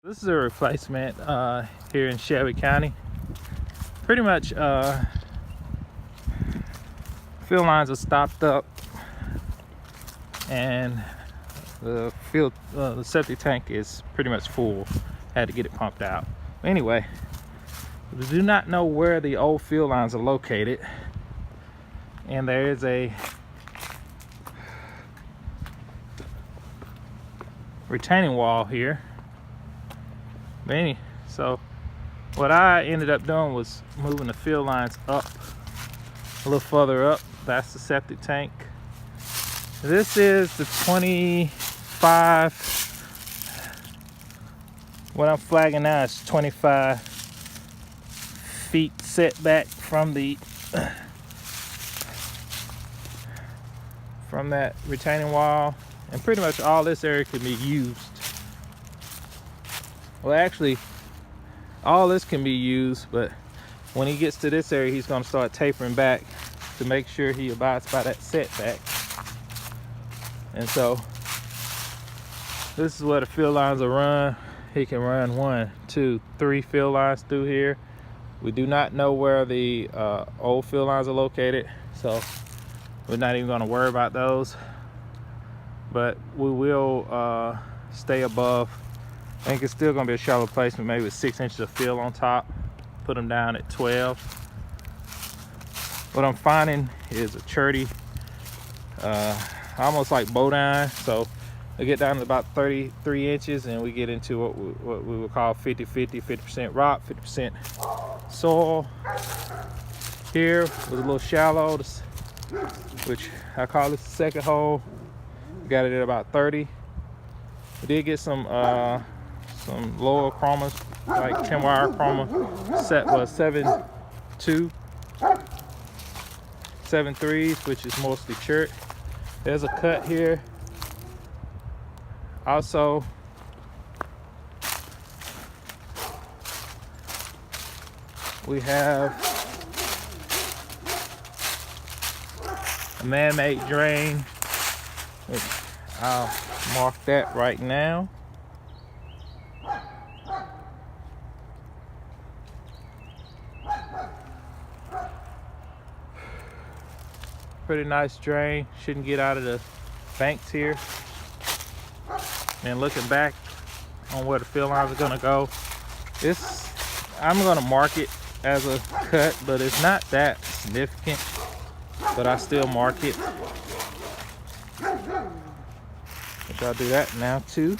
This is a replacement here in Shelby County. Pretty much field lines are stopped up and the septic tank is pretty much full. Had to get it pumped out. Anyway, we do not know where the old field lines are located, and there is a retaining wall here. So what I ended up doing was moving the field lines up a little further up. That's the septic tank. This is the 25. What I'm flagging now is 25 feet setback from that retaining wall, and pretty much all this area can be used. Well, actually, all this can be used, but when he gets to this area, he's going to start tapering back to make sure he abides by that setback. And so this is where the field lines are run. He can run 1, 2, 3 field lines through here. We do not know where the old field lines are located, so we're not even going to worry about those. But we will stay above. I think it's still going to be a shallow placement, maybe with 6 inches of fill on top. Put them down at 12. What I'm finding is a cherty, almost like Bodine. So we get down to about 33 inches and we get into what we would call 50-50, 50% rock, 50% soil. Here was a little shallow, which I call this the second hole. We got it at about 30. We did get some lower chromas, like 10 wire chroma. Set was 7.2, 7.3s, which is mostly chert. There's a cut here. Also, we have a man-made drain, which I'll mark that right now. Pretty nice drain, shouldn't get out of the banks here. And looking back on where the field lines are gonna go, I'm gonna mark it as a cut, but it's not that significant, but I still mark it. Which I'll do that now too.